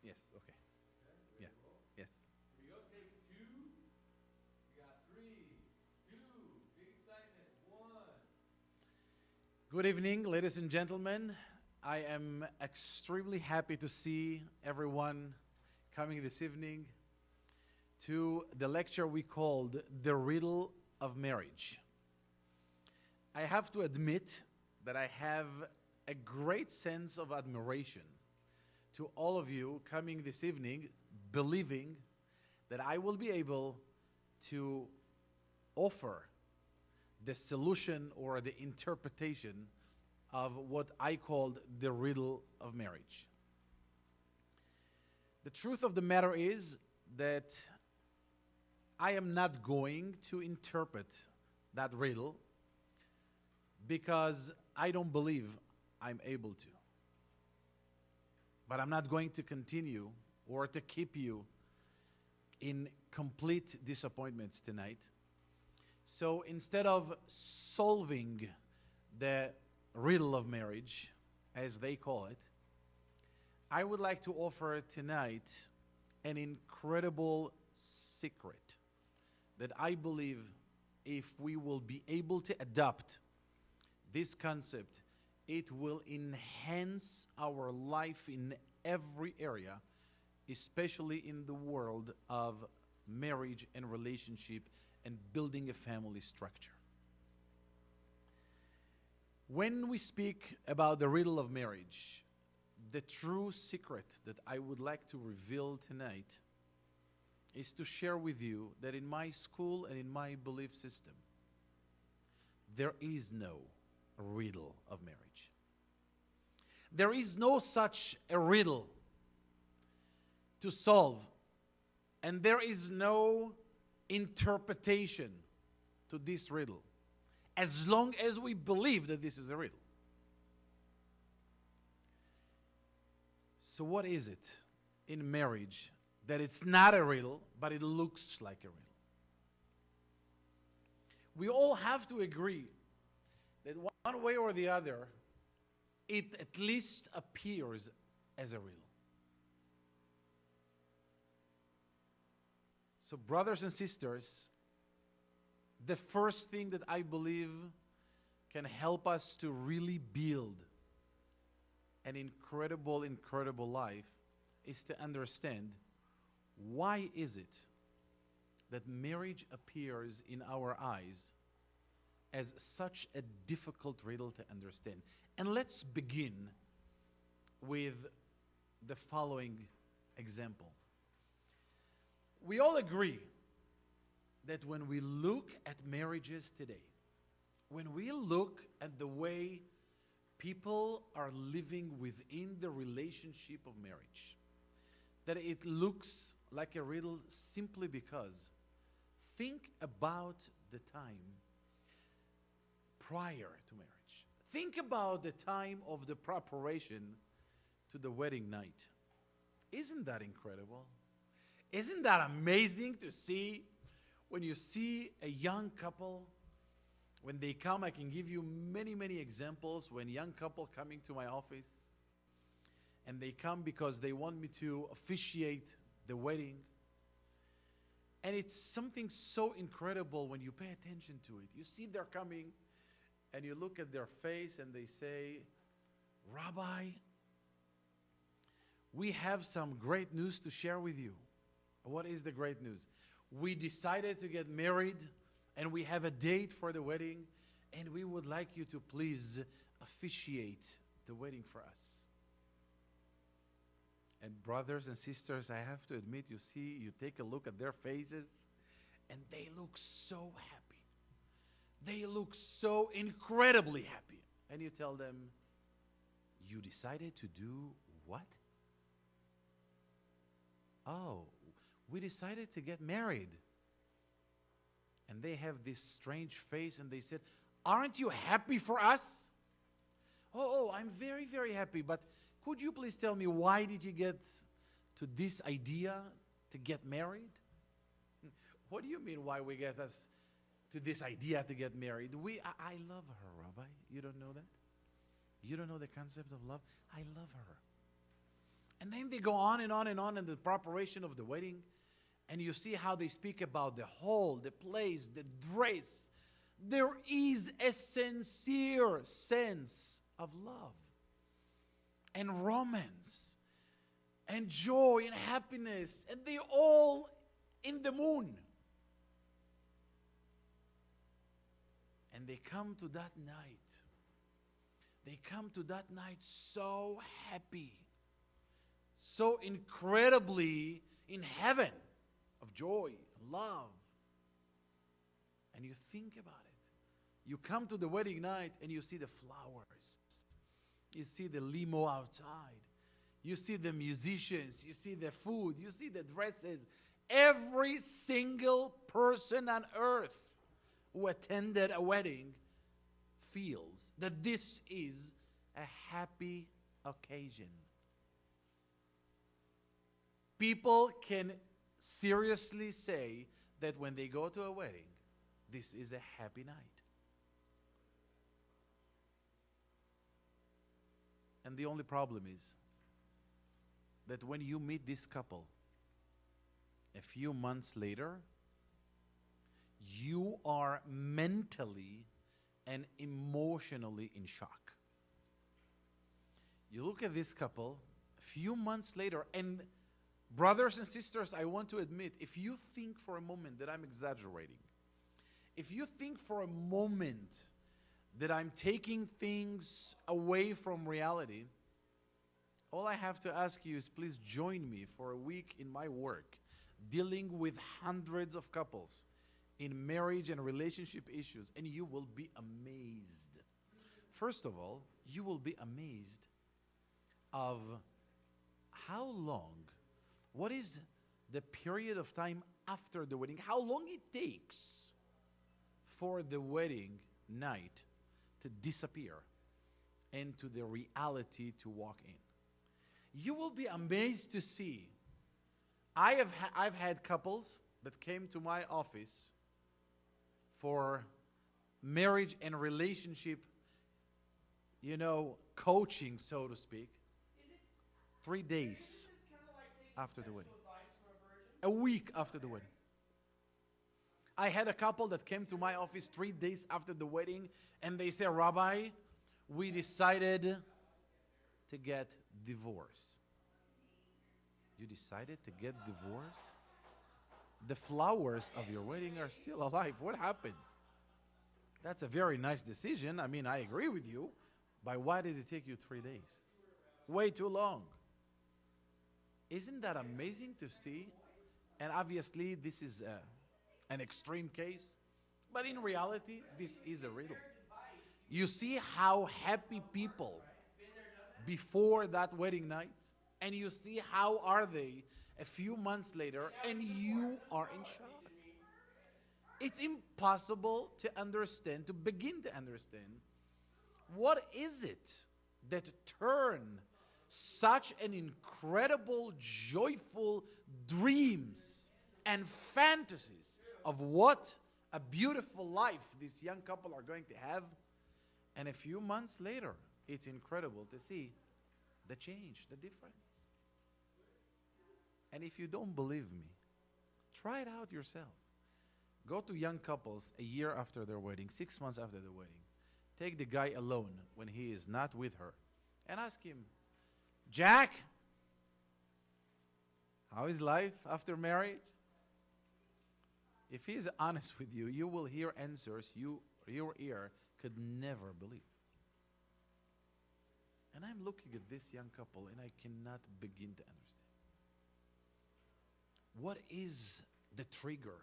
Yes, okay. Okay, Yeah, ready to roll? yes. Here we go. Take two. We got three, two. Big excitement. One. Good evening, ladies and gentlemen. I am extremely happy to see everyone coming this evening to the lecture we called The Riddle of Marriage. I have to admit that I have a great sense of admiration to all of you coming this evening, believing that I will be able to offer the solution or the interpretation of what I called the riddle of marriage. The truth of the matter is that I am not going to interpret that riddle because I don't believe I'm able to. But I'm not going to continue or to keep you in complete disappointments tonight. So instead of solving the riddle of marriage, as they call it, I would like to offer tonight an incredible secret that I believe if we will be able to adopt this concept, it will enhance our life in every area, especially in the world of marriage and relationship and building a family structure. When we speak about the riddle of marriage, the true secret that I would like to reveal tonight is to share with you that in my school and in my belief system, there is no riddle of marriage. There is no such a riddle to solve, and there is no interpretation to this riddle as long as we believe that this is a riddle. So what is it in marriage that it's not a riddle, but it looks like a riddle? We all have to agree that one way or the other, it at least appears as a riddle. So brothers and sisters, the first thing that I believe can help us to really build an incredible, incredible life is to understand why is it that marriage appears in our eyes as such a difficult riddle to understand. And let's begin with the following example. We all agree that when we look at marriages today, when we look at the way people are living within the relationship of marriage, that it looks like a riddle simply because think about the time prior to marriage. Think about the time of the preparation to the wedding night. Isn't that incredible? Isn't that amazing to see when you see a young couple, when they come? I can give you many, many examples when young couple coming to my office and they come because they want me to officiate the wedding. And it's something so incredible when you pay attention to it. You see they're coming and you look at their face and they say, "Rabbi, we have some great news to share with you." What is the great news? We decided to get married and we have a date for the wedding and we would like you to please officiate the wedding for us. And brothers and sisters, I have to admit, you take a look at their faces and they look so happy. They look so incredibly happy. And you tell them, "You decided to do what?" "Oh, we decided to get married." And they have this strange face and they said, "Aren't you happy for us?" Oh, I'm very, very happy, but could you please tell me, why did you get to this idea to get married? What do you mean, why we get us to this idea to get married? I love her, Rabbi. You don't know that? You don't know the concept of love? I love her. And then they go on and on and on in the preparation of the wedding. And you see how they speak about the hall, the place, the dress. There is a sincere sense of love and romance and joy and happiness. And they're all in the moon. And they come to that night. They come to that night so happy, so incredibly in heaven of joy and love. And you think about it. You come to the wedding night and you see the flowers. You see the limo outside. You see the musicians. You see the food. You see the dresses. Every single person on earth who attended a wedding feels that this is a happy occasion. People can seriously say that when they go to a wedding, this is a happy night. And the only problem is that when you meet this couple, a few months later, you are mentally and emotionally in shock. You look at this couple a few months later, and brothers and sisters, I want to admit, if you think for a moment that I'm exaggerating, if you think for a moment that I'm taking things away from reality, all I have to ask you is please join me for a week in my work dealing with hundreds of couples in marriage and relationship issues, and you will be amazed. First of all, you will be amazed of how long, what is the period of time after the wedding, how long it takes for the wedding night to disappear and to the reality to walk in. You will be amazed to see. I've had couples that came to my office for marriage and relationship, coaching, so to speak, 3 days after the wedding. A week after the wedding. I had a couple that came to my office 3 days after the wedding, and they said, Rabbi, we decided to get divorced. You decided to get divorced? The flowers of your wedding are still alive. What happened? That's a very nice decision. I mean, I agree with you. But why did it take you 3 days? Way too long. Isn't that amazing to see? And obviously, this is an extreme case. But in reality, this is a riddle. You see how happy people before that wedding night, and you see how are they a few months later, and you are in shock. It's impossible to understand, to begin to understand, what is it that turned such an incredible, joyful dreams and fantasies of what a beautiful life this young couple are going to have, and a few months later, it's incredible to see the change, the difference. And if you don't believe me, try it out yourself. Go to young couples a year after their wedding, 6 months after the wedding. Take the guy alone when he is not with her and ask him, Jack, how is life after marriage? If he is honest with you, you will hear answers your ear could never believe. And I'm looking at this young couple and I cannot begin to understand. What is the trigger?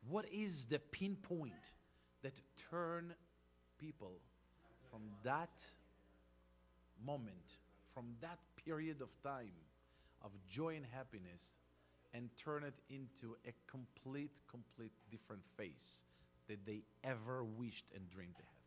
What is the pinpoint that turn people from that moment, from that period of time of joy and happiness, and turn it into a complete different face that they ever wished and dreamed to have?